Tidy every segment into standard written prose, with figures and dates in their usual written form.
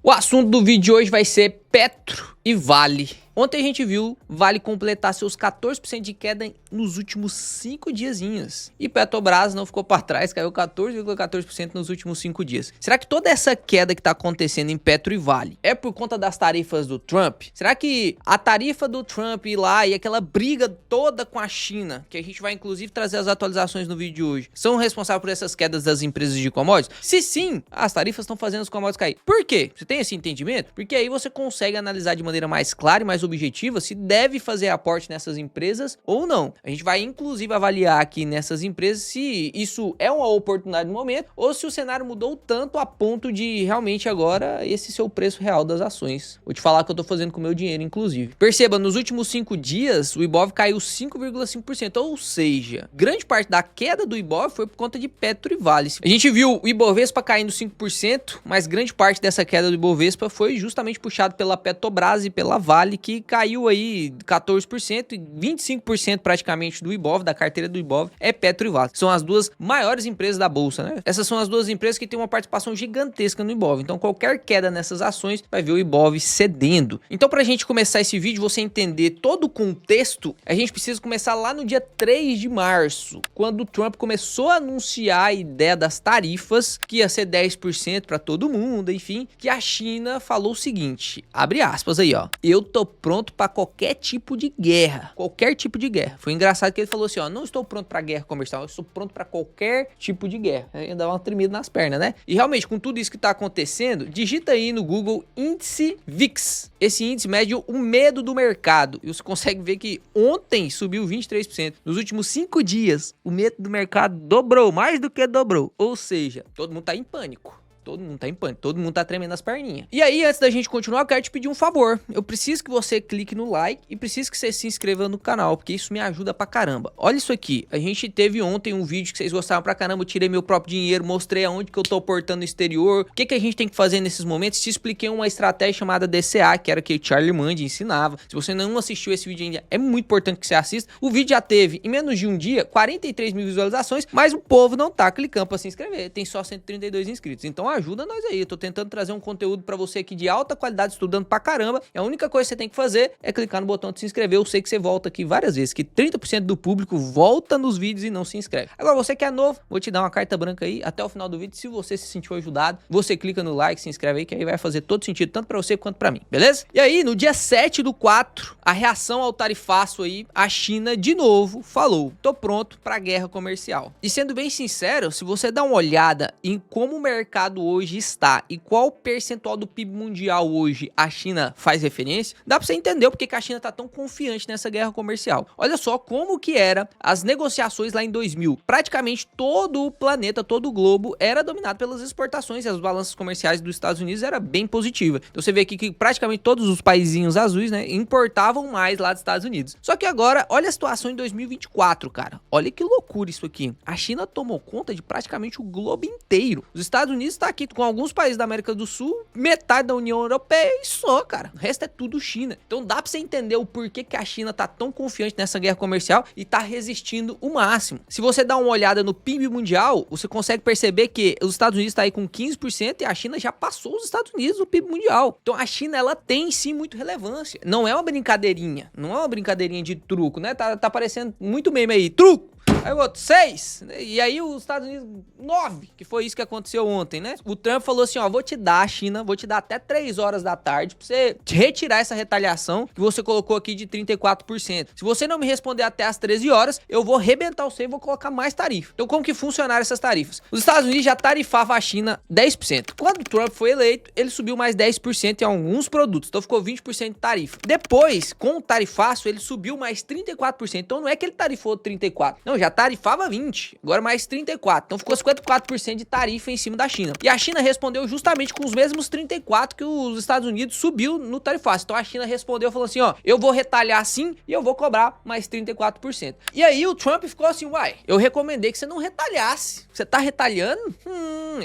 O assunto do vídeo de hoje vai ser Petro e Vale. Ontem a gente viu Vale completar seus 14% de queda nos últimos 5 diazinhos. E Petrobras não ficou para trás, caiu 14,14% nos últimos 5 dias. Será que toda essa queda que está acontecendo em Petro e Vale é por conta das tarifas do Trump? Será que a tarifa do Trump ir lá e aquela briga toda com a China, que a gente vai inclusive trazer as atualizações no vídeo de hoje, são responsáveis por essas quedas das empresas de commodities? Se sim, as tarifas estão fazendo os commodities cair. Por quê? Você tem esse entendimento? Porque aí você consegue analisar de maneira mais clara e mais objetiva se deve fazer aporte nessas empresas ou não. A gente vai inclusive avaliar aqui nessas empresas se isso é uma oportunidade no momento ou se o cenário mudou tanto a ponto de realmente agora esse ser o preço real das ações. Vou te falar o que eu tô fazendo com o meu dinheiro, inclusive. Perceba, nos últimos 5 dias o Ibov caiu 5,5%, ou seja, grande parte da queda do Ibov foi por conta de Petro e Vale. A gente viu o Ibovespa caindo 5%, mas grande parte dessa queda do Ibovespa foi justamente puxado pela Petrobras e pela Vale, que caiu aí 14% e 25% praticamente do Ibov, da carteira do Ibov, é Petro e Vale. São as duas maiores empresas da bolsa, né? Essas são as duas empresas que têm uma participação gigantesca no Ibov. Então qualquer queda nessas ações vai ver o Ibov cedendo. Então pra gente começar esse vídeo, você entender todo o contexto, a gente precisa começar lá no dia 3 de março, quando o Trump começou a anunciar a ideia das tarifas, que ia ser 10% para todo mundo, enfim, que a China falou o seguinte, abre aspas aí, ó, eu tô pronto para qualquer tipo de guerra, Foi engraçado que ele falou assim, ó, não estou pronto para guerra comercial, eu estou pronto para qualquer tipo de guerra. Aí dá uma tremida nas pernas, né? E realmente, com tudo isso que tá acontecendo, digita aí no Google índice VIX. Esse índice mede o medo do mercado e você consegue ver que ontem subiu 23%. Nos últimos 5 dias, o medo do mercado dobrou, mais do que dobrou. Ou seja, todo mundo tá em pânico. Todo mundo tá tremendo as perninhas. E aí, antes da gente continuar, eu quero te pedir um favor. Eu preciso que você clique no like e preciso que você se inscreva no canal, porque isso me ajuda pra caramba. Olha isso aqui, a gente teve ontem um vídeo que vocês gostaram pra caramba, eu tirei meu próprio dinheiro, mostrei aonde que eu tô portando no exterior, o que a gente tem que fazer nesses momentos, te expliquei uma estratégia chamada DCA, que era que o Charlie Munger ensinava. Se você não assistiu esse vídeo ainda, é muito importante que você assista. O vídeo já teve, em menos de um dia, 43 mil visualizações, mas o povo não tá clicando pra se inscrever, tem só 132 inscritos. Então ajuda nós aí, eu tô tentando trazer um conteúdo pra você aqui de alta qualidade, estudando pra caramba, e a única coisa que você tem que fazer é clicar no botão de se inscrever. Eu sei que você volta aqui várias vezes, que 30% do público volta nos vídeos e não se inscreve. Agora você que é novo, vou te dar uma carta branca aí até o final do vídeo. Se você se sentiu ajudado, você clica no like, se inscreve aí, que aí vai fazer todo sentido, tanto pra você quanto pra mim, beleza? E aí, no dia 7/4, a reação ao tarifaço aí, a China de novo falou, tô pronto pra guerra comercial. E sendo bem sincero, se você dá uma olhada em como o mercado hoje está e qual percentual do PIB mundial hoje a China faz referência, dá pra você entender porque que a China tá tão confiante nessa guerra comercial. Olha só como que era as negociações lá em 2000. Praticamente todo o planeta, todo o globo era dominado pelas exportações e as balanças comerciais dos Estados Unidos era bem positiva. Então você vê aqui que praticamente todos os paizinhos azuis, né, importavam mais lá dos Estados Unidos. Só que agora, olha a situação em 2024, cara. Olha que loucura isso aqui. A China tomou conta de praticamente o globo inteiro. Os Estados Unidos tá aqui com alguns países da América do Sul, metade da União Europeia e só, cara. O resto é tudo China. Então dá pra você entender o porquê que a China tá tão confiante nessa guerra comercial e tá resistindo o máximo. Se você dá uma olhada no PIB mundial, você consegue perceber que os Estados Unidos tá aí com 15% e a China já passou os Estados Unidos no PIB mundial. Então a China, ela tem sim muito relevância. Não é uma brincadeirinha, não é uma brincadeirinha de truco, né? Tá parecendo muito meme aí, truco! Aí o outro, 6, e aí os Estados Unidos, 9, que foi isso que aconteceu ontem, né? O Trump falou assim, ó, vou te dar, a China, vou te dar até 3 horas da tarde pra você retirar essa retaliação que você colocou aqui de 34%. Se você não me responder até as 13 horas, eu vou arrebentar você e vou colocar mais tarifa. Então como que funcionaram essas tarifas? Os Estados Unidos já tarifavam a China 10%. Quando o Trump foi eleito, ele subiu mais 10% em alguns produtos, então ficou 20% de tarifa. Depois, com o tarifaço, ele subiu mais 34%. Então não é que ele tarifou 34%, não, já tarifava 20, agora mais 34. Então ficou 54% de tarifa em cima da China. E a China respondeu justamente com os mesmos 34 que os Estados Unidos subiu no tarifaço. Então a China respondeu, falou assim, ó, eu vou retalhar sim e eu vou cobrar mais 34%. E aí o Trump ficou assim, uai, eu recomendei que você não retalhasse. Você tá retalhando?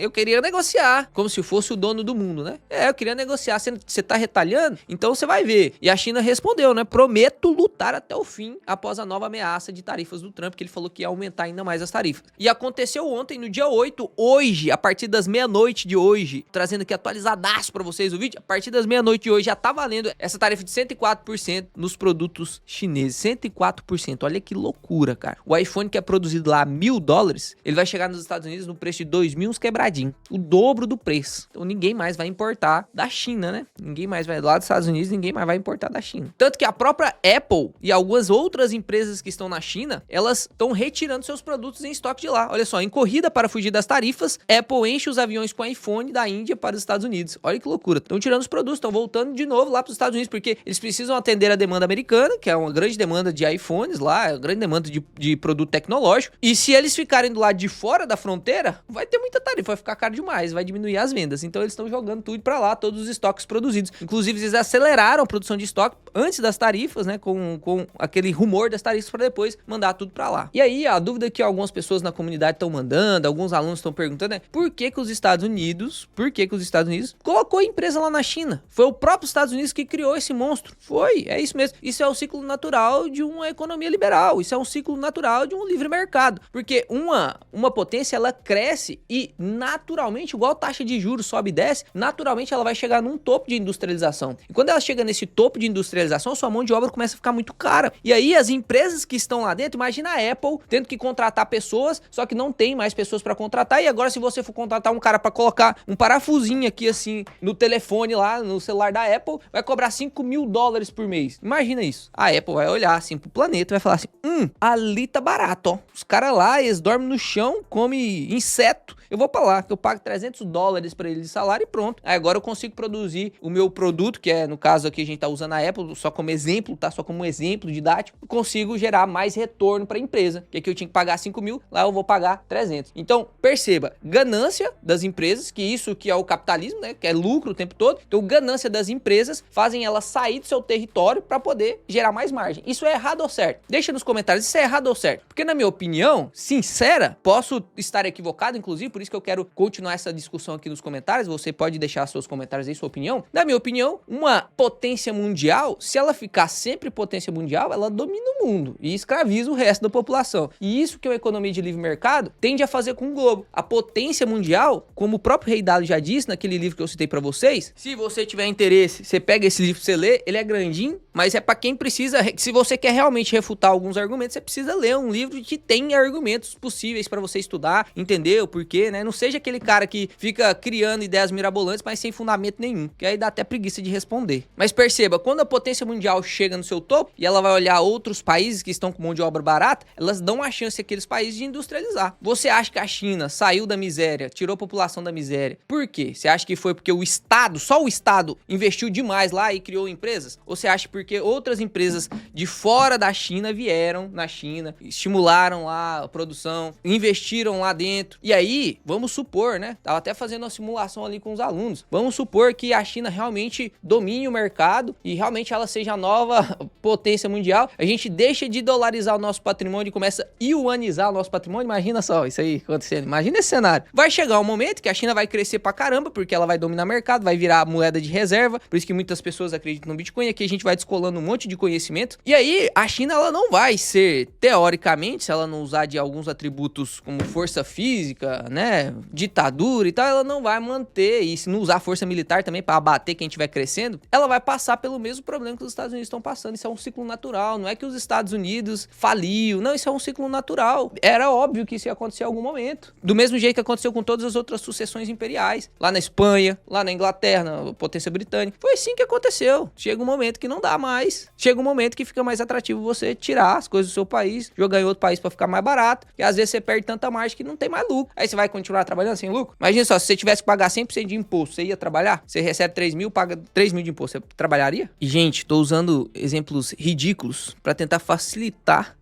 Eu queria negociar. Como se fosse o dono do mundo, né? Eu queria negociar. Você tá retalhando? Então você vai ver. E a China respondeu, né? Prometo lutar até o fim após a nova ameaça de tarifas do Trump, que ele falou que que aumentar ainda mais as tarifas. E aconteceu ontem, no dia 8, hoje, a partir das meia-noite de hoje, trazendo aqui atualizadaço pra vocês o vídeo, a partir das meia-noite de hoje já tá valendo essa tarifa de 104% nos produtos chineses. 104%, olha que loucura, cara. O iPhone que é produzido lá a $1.000, ele vai chegar nos Estados Unidos no preço de 2.000 uns quebradinho, o dobro do preço. Então ninguém mais vai importar da China, né? Ninguém mais vai lá dos Estados Unidos, ninguém mais vai importar da China. Tanto que a própria Apple e algumas outras empresas que estão na China, elas estão retirando seus produtos em estoque de lá. Olha só, em corrida para fugir das tarifas, Apple enche os aviões com iPhone da Índia para os Estados Unidos. Olha que loucura. Estão tirando os produtos, estão voltando de novo lá para os Estados Unidos, porque eles precisam atender a demanda americana, que é uma grande demanda de iPhones lá, é uma grande demanda de produto tecnológico. E se eles ficarem do lado de fora da fronteira, vai ter muita tarifa, vai ficar caro demais, vai diminuir as vendas. Então eles estão jogando tudo para lá, todos os estoques produzidos. Inclusive, eles aceleraram a produção de estoque antes das tarifas, né, com aquele rumor das tarifas para depois mandar tudo para lá. E aí, a dúvida que algumas pessoas na comunidade estão mandando, alguns alunos estão perguntando é por que os Estados Unidos colocou a empresa lá na China? Foi o próprio Estados Unidos que criou esse monstro. Foi, é isso mesmo. Isso é o ciclo natural de uma economia liberal, isso é um ciclo natural de um livre mercado, porque uma potência, ela cresce e naturalmente, igual a taxa de juros sobe e desce, naturalmente ela vai chegar num topo de industrialização. E quando ela chega nesse topo de industrialização, sua mão de obra começa a ficar muito cara. E aí as empresas que estão lá dentro, imagina a Apple tendo que contratar pessoas, só que não tem mais pessoas para contratar, e agora se você for contratar um cara para colocar um parafusinho aqui assim no telefone lá, no celular da Apple, vai cobrar $5.000 por mês. Imagina isso. A Apple vai olhar assim pro planeta e vai falar assim, ali tá barato, ó. Os caras lá, eles dormem no chão, comem inseto. Eu vou pra lá, que eu pago $300 pra eles de salário e pronto. Aí agora eu consigo produzir o meu produto, que é, no caso aqui, a gente tá usando a Apple só como exemplo, tá? Só como um exemplo didático. Eu consigo gerar mais retorno pra empresa. Porque aqui eu tinha que pagar 5.000, lá eu vou pagar 300. Então, perceba, ganância das empresas, que isso que é o capitalismo, né? Que é lucro o tempo todo. Então, ganância das empresas fazem elas sair do seu território pra poder gerar mais margem. Isso é errado ou certo? Deixa nos comentários, isso é errado ou certo? Porque na minha opinião, sincera, posso estar equivocado, inclusive, por isso que eu quero continuar essa discussão aqui nos comentários. Você pode deixar seus comentários aí, sua opinião. Na minha opinião, uma potência mundial, se ela ficar sempre potência mundial, ela domina o mundo e escraviza o resto da população. E isso que a economia de livre mercado tende a fazer com o globo. A potência mundial, como o próprio Rei Dalio já disse naquele livro que eu citei pra vocês, se você tiver interesse, você pega esse livro pra você ler, ele é grandinho, mas é pra quem precisa, se você quer realmente refutar alguns argumentos, você precisa ler um livro que tem argumentos possíveis pra você estudar, entender o porquê, né? Não seja aquele cara que fica criando ideias mirabolantes, mas sem fundamento nenhum, que aí dá até preguiça de responder. Mas perceba, quando a potência mundial chega no seu topo e ela vai olhar outros países que estão com mão de obra barata, elas dão uma chance àqueles países de industrializar. Você acha que a China saiu da miséria, tirou a população da miséria? Por quê? Você acha que foi porque o Estado, só o Estado, investiu demais lá e criou empresas? Ou você acha porque outras empresas de fora da China vieram na China, estimularam lá a produção, investiram lá dentro? E aí, vamos supor, né? Tava até fazendo uma simulação ali com os alunos. Vamos supor que a China realmente domine o mercado e realmente ela seja a nova potência mundial. A gente deixa de dolarizar o nosso patrimônio e começa a yuanizar o nosso patrimônio. Imagina só isso aí acontecendo. Imagina esse cenário. Vai chegar um momento que a China vai crescer pra caramba, porque ela vai dominar o mercado, vai virar moeda de reserva. Por isso que muitas pessoas acreditam no Bitcoin. Aqui a gente vai descolando um monte de conhecimento. E aí, a China, ela não vai ser, teoricamente, se ela não usar de alguns atributos como força física, né, ditadura e tal, ela não vai manter, e se não usar força militar também para abater quem estiver crescendo, ela vai passar pelo mesmo problema que os Estados Unidos estão passando. Isso é um ciclo natural, não é que os Estados Unidos faliu, não, isso é um ciclo natural. Era óbvio que isso ia acontecer em algum momento. Do mesmo jeito que aconteceu com todas as outras sucessões imperiais, lá na Espanha, lá na Inglaterra, na potência britânica. Foi assim que aconteceu. Chega um momento que não dá mais. Chega um momento que fica mais atrativo você tirar as coisas do seu país, jogar em outro país para ficar mais barato, e às vezes você perde tanta margem que não tem mais lucro. Aí você vai continuar trabalhando sem lucro? Imagina só, se você tivesse que pagar 100% de imposto, você ia trabalhar? Você recebe 3.000, paga 3.000 de imposto, você trabalharia? E, gente, tô usando exemplos ridículos para tentar facilitar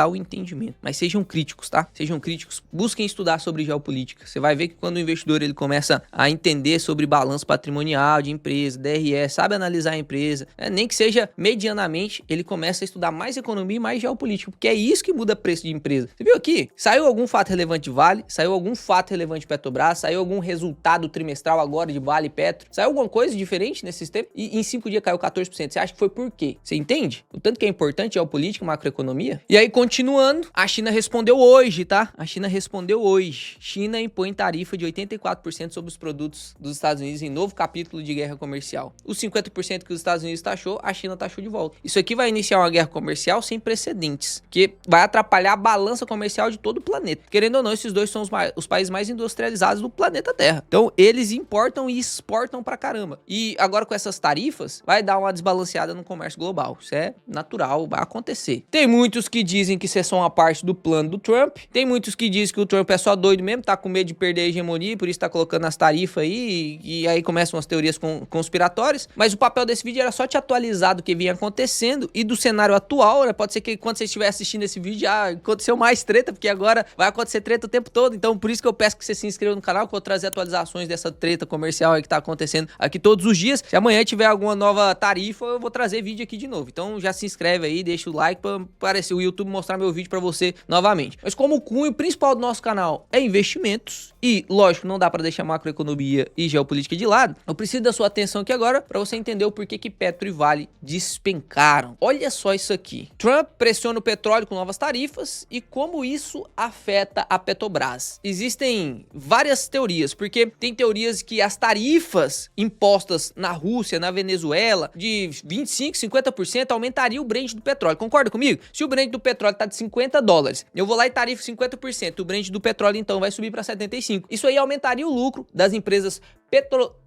o entendimento. Mas sejam críticos, tá? Sejam críticos. Busquem estudar sobre geopolítica. Você vai ver que quando o investidor ele começa a entender sobre balanço patrimonial de empresa, DRE, sabe analisar a empresa, nem que seja medianamente, ele começa a estudar mais economia e mais geopolítica, porque é isso que muda preço de empresa. Você viu aqui? Saiu algum fato relevante de Vale, Saiu algum fato relevante de Petrobras? Saiu algum resultado trimestral agora de Vale e Petro? Saiu alguma coisa diferente nesses tempos? E em 5 dias caiu 14%. Você acha que foi por quê? Você entende? O tanto que é importante geopolítica e macroeconomia? E aí, continuando, a China respondeu hoje, tá? A China respondeu hoje. China impõe tarifa de 84% sobre os produtos dos Estados Unidos em novo capítulo de guerra comercial. Os 50% que os Estados Unidos taxou, a China taxou de volta. Isso aqui vai iniciar uma guerra comercial sem precedentes, que vai atrapalhar a balança comercial de todo o planeta. Querendo ou não, esses dois são os países mais industrializados do planeta Terra. Então, eles importam e exportam pra caramba. E agora com essas tarifas, vai dar uma desbalanceada no comércio global. Isso é natural, vai acontecer. Tem muitos que dizem que isso é só uma parte do plano do Trump. Tem muitos que dizem que o Trump é só doido mesmo, tá com medo de perder a hegemonia, por isso tá colocando as tarifas aí, e aí começam as teorias conspiratórias. Mas o papel desse vídeo era só te atualizar do que vinha acontecendo e do cenário atual, né? Pode ser que quando você estiver assistindo esse vídeo já aconteceu mais treta, porque agora vai acontecer treta o tempo todo. Então por isso que eu peço que você se inscreva no canal, que eu vou trazer atualizações dessa treta comercial aí que tá acontecendo aqui todos os dias. Se amanhã tiver alguma nova tarifa, eu vou trazer vídeo aqui de novo. Então já se inscreve aí, deixa o like pra aparecer o YouTube mostrar meu vídeo pra você novamente. Mas como o cunho principal do nosso canal é investimentos, e lógico, não dá pra deixar macroeconomia e geopolítica de lado, eu preciso da sua atenção aqui agora pra você entender o porquê que Petro e Vale despencaram. Olha só isso aqui. Trump pressiona o petróleo com novas tarifas e como isso afeta a Petrobras. Existem várias teorias, porque tem teorias que as tarifas impostas na Rússia, na Venezuela, de 25, 50% aumentaria o Brent do petróleo. Concorda comigo? Se o Brent do petróleo tá de $50, eu vou lá e tarifo 50%, o Brent do petróleo então vai subir para 75. Isso aí aumentaria o lucro das empresas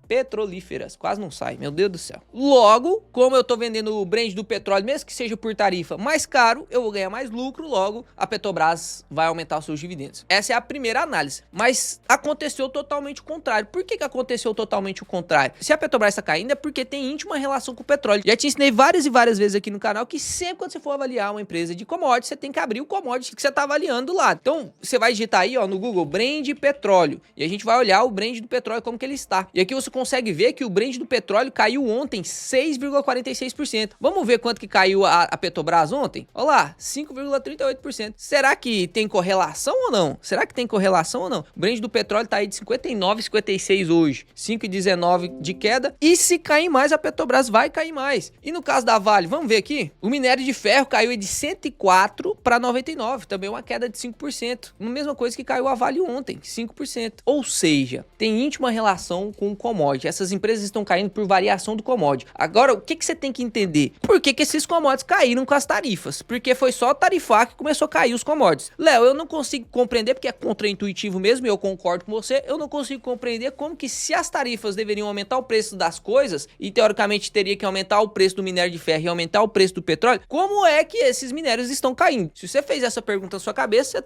petrolíferas. Quase não sai, meu Deus do céu. Logo, como eu tô vendendo o Brent do petróleo, mesmo que seja por tarifa mais caro, eu vou ganhar mais lucro, logo a Petrobras vai aumentar os seus dividendos. Essa é a primeira análise. Mas aconteceu totalmente o contrário. Por que aconteceu totalmente o contrário? Se a Petrobras está caindo é porque tem íntima relação com o petróleo. Já te ensinei várias e várias vezes aqui no canal que sempre quando você for avaliar uma empresa de commodities, você tem que abrir o commodity que você tá avaliando lá. Então, você vai digitar aí, ó, no Google, Brent petróleo. E a gente vai olhar o Brent do petróleo como que ele está. E aqui você consegue ver que o Brent do petróleo caiu ontem 6,46%. Vamos ver quanto que caiu a Petrobras ontem? Olha lá, 5,38%. Será que tem correlação ou não? Será que tem correlação ou não? O Brent do petróleo tá aí de 59,56 hoje, 5,19 de queda. E se cair mais, a Petrobras vai cair mais. E no caso da Vale, vamos ver aqui? O minério de ferro caiu de 104 para 99, também uma queda de 5%. A mesma coisa que caiu a Vale ontem, 5%. Ou seja, tem íntima relação com o commodity. Essas empresas estão caindo por variação do commodity. Agora, o que você tem que entender? Por que esses commodities caíram com as tarifas? Porque foi só tarifar que começou a cair os commodities. Léo, eu não consigo compreender, porque é contraintuitivo mesmo, e eu concordo com você, eu não consigo compreender como que se as tarifas deveriam aumentar o preço das coisas, e teoricamente teria que aumentar o preço do minério de ferro e aumentar o preço do petróleo, como é que esses minérios estão caindo? Se você fez essa pergunta na sua cabeça, você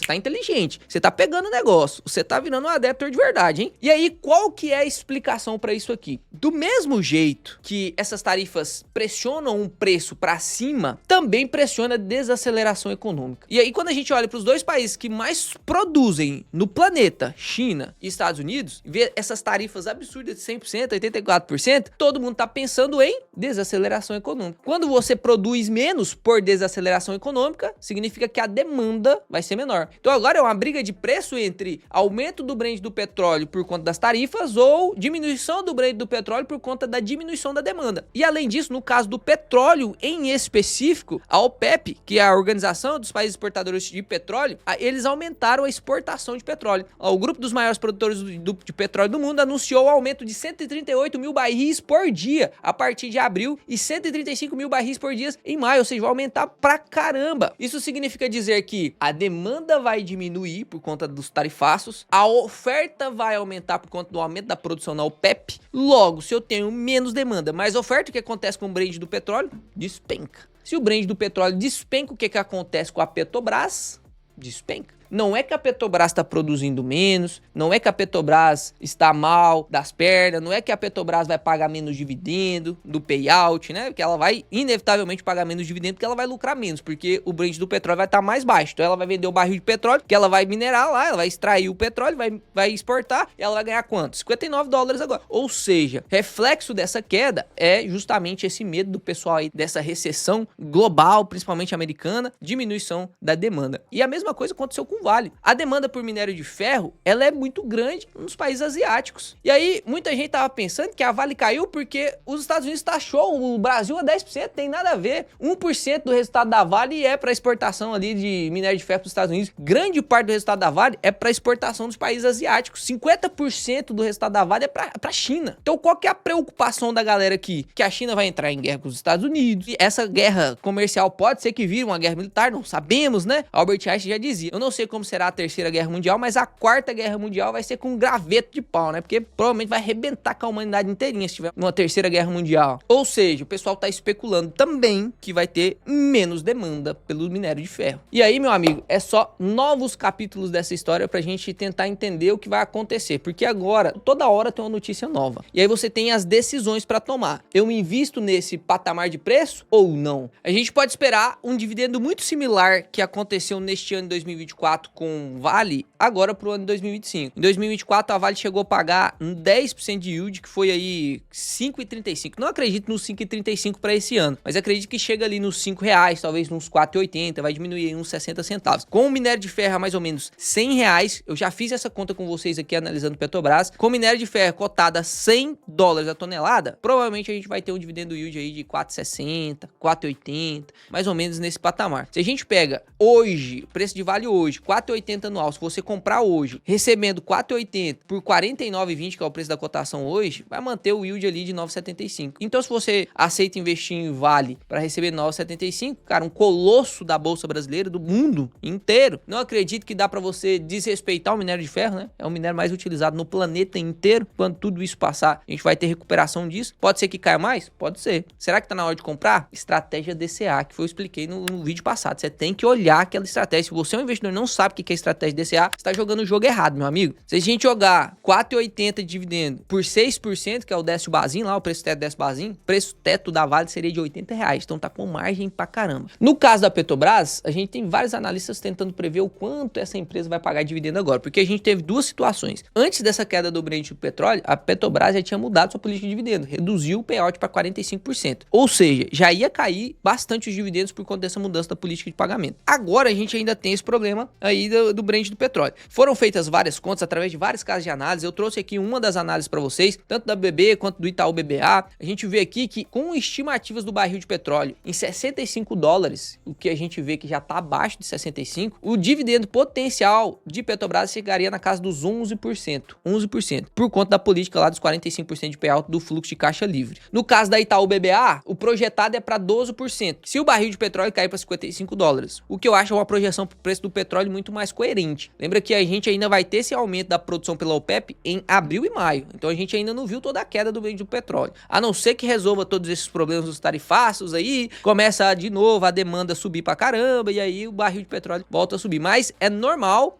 tá inteligente, você tá pegando o negócio, você tá virando um adeptor de verdade, hein? E aí, qual que é a explicação para isso aqui? Do mesmo jeito que essas tarifas pressionam um preço para cima, também pressiona a desaceleração econômica. E aí, quando a gente olha para os dois países que mais produzem no planeta, China e Estados Unidos, vê essas tarifas absurdas de 100%, 84%, todo mundo tá pensando em desaceleração econômica. Quando você produz menos por desaceleração econômica, significa que a demanda vai ser menor. Então agora é uma briga de preço entre aumento do Brent do petróleo por conta das tarifas ou diminuição do Brent do petróleo por conta da diminuição da demanda. E além disso, no caso do petróleo em específico, a OPEP, que é a Organização dos Países Exportadores de Petróleo, eles aumentaram a exportação de petróleo. O grupo dos maiores produtores de petróleo do mundo anunciou o aumento de 138 mil barris por dia a partir de abril e 135 mil barris por dia em maio, ou seja, vai aumentar pra caramba. Isso significa dizer que a demanda vai diminuir por conta dos tarifaços, a oferta vai aumentar por conta do aumento da produção na OPEP. Logo, se eu tenho menos demanda, mais oferta, o que acontece com o Brent do petróleo? Despenca. Se o Brent do petróleo despenca, o que acontece com a Petrobras? Despenca. Não é que a Petrobras está produzindo menos, não é que a Petrobras está mal das pernas, não é que a Petrobras vai pagar menos dividendo do payout, né? Porque ela vai inevitavelmente pagar menos dividendo porque ela vai lucrar menos, porque o Brent do petróleo vai estar mais baixo. Então ela vai vender o barril de petróleo, que ela vai minerar lá, ela vai extrair o petróleo, vai exportar, e ela vai ganhar quanto? $59 agora. Ou seja, reflexo dessa queda é justamente esse medo do pessoal aí dessa recessão global, principalmente americana, diminuição da demanda. E a mesma coisa aconteceu com com Vale. A demanda por minério de ferro, ela é muito grande nos países asiáticos. E aí, muita gente tava pensando que a Vale caiu porque os Estados Unidos taxou o Brasil a 10%, tem nada a ver. 1% do resultado da Vale é para exportação ali de minério de ferro para os Estados Unidos. Grande parte do resultado da Vale é para exportação dos países asiáticos. 50% do resultado da Vale é para China. Então, qual que é a preocupação da galera aqui? Que a China vai entrar em guerra com os Estados Unidos. E essa guerra comercial pode ser que vire uma guerra militar, não sabemos, né? Albert Einstein já dizia, eu não sei como será a terceira guerra mundial, mas a quarta guerra mundial vai ser com um graveto de pau, né? Porque provavelmente vai arrebentar com a humanidade inteirinha se tiver uma terceira guerra mundial. Ou seja, o pessoal tá especulando também que vai ter menos demanda pelo minério de ferro. E aí, meu amigo, é só novos capítulos dessa história pra gente tentar entender o que vai acontecer, porque agora, toda hora tem uma notícia nova. E aí você tem as decisões pra tomar. Eu invisto nesse patamar de preço ou não? A gente pode esperar um dividendo muito similar que aconteceu neste ano de 2024 com Vale, agora pro ano de 2025. Em 2024, a Vale chegou a pagar um 10% de yield, que foi aí 5,35. Não acredito nos 5,35 para esse ano, mas acredito que chega ali nos R$5, talvez nos 4,80, vai diminuir uns 60 centavos. Com o minério de ferro a mais ou menos R$100, eu já fiz essa conta com vocês aqui analisando Petrobras, com minério de ferro cotado a $100 a tonelada, provavelmente a gente vai ter um dividendo yield aí de 4,60, 4,80, mais ou menos nesse patamar. Se a gente pega hoje, o preço de Vale hoje, 4,80 anual, se você comprar hoje, recebendo 4,80 por 49,20, que é o preço da cotação hoje, vai manter o yield ali de 9,75. Então, se você aceita investir em Vale para receber 9,75, cara, um colosso da Bolsa Brasileira, do mundo inteiro, não acredito que dá para você desrespeitar o minério de ferro, né? É o minério mais utilizado no planeta inteiro. Quando tudo isso passar, a gente vai ter recuperação disso. Pode ser que caia mais? Pode ser. Será que tá na hora de comprar? Estratégia DCA, que eu expliquei no vídeo passado. Você tem que olhar aquela estratégia. Se você é um investidor e não sabe o que é estratégia DCA, você tá jogando o jogo errado, meu amigo. Se a gente jogar 4,80 de dividendo por 6%, que é o décimo basinho lá, o preço teto décimo basinho, o preço teto da Vale seria de R$80. Então tá com margem pra caramba. No caso da Petrobras, a gente tem vários analistas tentando prever o quanto essa empresa vai pagar dividendo agora, porque a gente teve duas situações. Antes dessa queda do Brent do petróleo, a Petrobras já tinha mudado sua política de dividendo, reduziu o payout para 45%. Ou seja, já ia cair bastante os dividendos por conta dessa mudança da política de pagamento. Agora a gente ainda tem esse problema aí do Brent do petróleo. Foram feitas várias contas através de vários casos de análise. Eu trouxe aqui uma das análises para vocês, tanto da BB quanto do Itaú BBA. A gente vê aqui que com estimativas do barril de petróleo em $65, o que a gente vê que já está abaixo de 65, o dividendo potencial de Petrobras chegaria na casa dos 11%. 11%. Por conta da política lá dos 45% de payout do fluxo de caixa livre. No caso da Itaú BBA, o projetado é para 12%. Se o barril de petróleo cair para $55, o que eu acho é uma projeção para o preço do petróleo muito mais coerente. Lembra que a gente ainda vai ter esse aumento da produção pela OPEP em abril e maio. Então a gente ainda não viu toda a queda do Brent do petróleo. A não ser que resolva todos esses problemas dos tarifaços aí, começa de novo a demanda subir pra caramba e aí o barril de petróleo volta a subir. Mas é normal,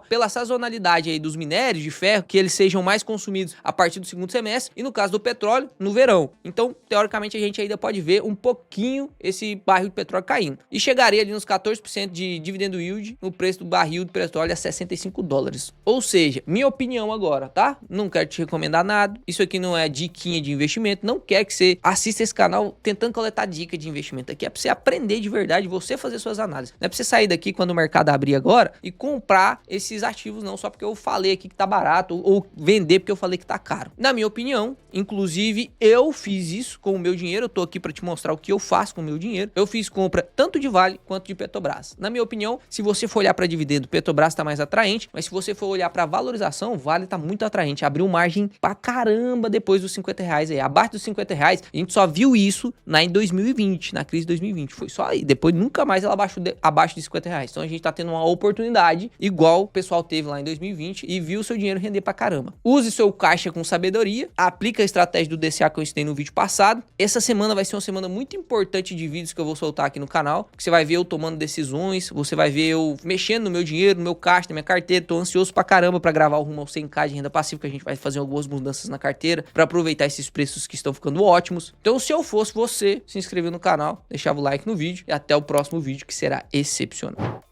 pela sazonalidade aí dos minérios de ferro, que eles sejam mais consumidos a partir do segundo semestre e no caso do petróleo, no verão. Então, teoricamente, a gente ainda pode ver um pouquinho esse barril de petróleo caindo. E chegaria ali nos 14% de dividendo yield no preço do barril de petróleo a $65. Ou seja, minha opinião agora, tá? Não quero te recomendar nada. Isso aqui não é diquinha de investimento. Não quero que você assista esse canal tentando coletar dica de investimento. Aqui é pra você aprender de verdade, você fazer suas análises. Não é pra você sair daqui quando o mercado abrir agora e comprar esses ativos não, só porque eu falei aqui que tá barato ou vender porque eu falei que tá caro. Na minha opinião, inclusive, eu fiz isso com o meu dinheiro. Eu tô aqui pra te mostrar o que eu faço com o meu dinheiro. Eu fiz compra tanto de Vale quanto de Petrobras. Na minha opinião, se você for olhar pra dividendo, Petrobras tá mais atraente, mas se você for olhar pra valorização, Vale tá muito atraente. Abriu margem pra caramba depois dos R$50 aí. Abaixo dos R$50, a gente só viu isso em 2020, na crise de 2020. Foi só aí. Depois nunca mais ela abaixo de R$50. Então a gente tá tendo uma oportunidade igual o pessoal teve lá em 2020 e viu o seu dinheiro render pra caramba. Use seu caixa com sabedoria, aplica a estratégia do DCA que eu ensinei no vídeo passado. Essa semana vai ser uma semana muito importante de vídeos que eu vou soltar aqui no canal, que você vai ver eu tomando decisões, você vai ver eu mexendo no meu dinheiro, no meu caixa, na minha carteira. Tô ansioso pra caramba pra gravar o rumo ao 100k de renda passiva, que a gente vai fazer algumas mudanças na carteira pra aproveitar esses preços que estão ficando ótimos. Então, se eu fosse você, se inscrever no canal, deixava o like no vídeo e até o próximo vídeo, que será excepcional.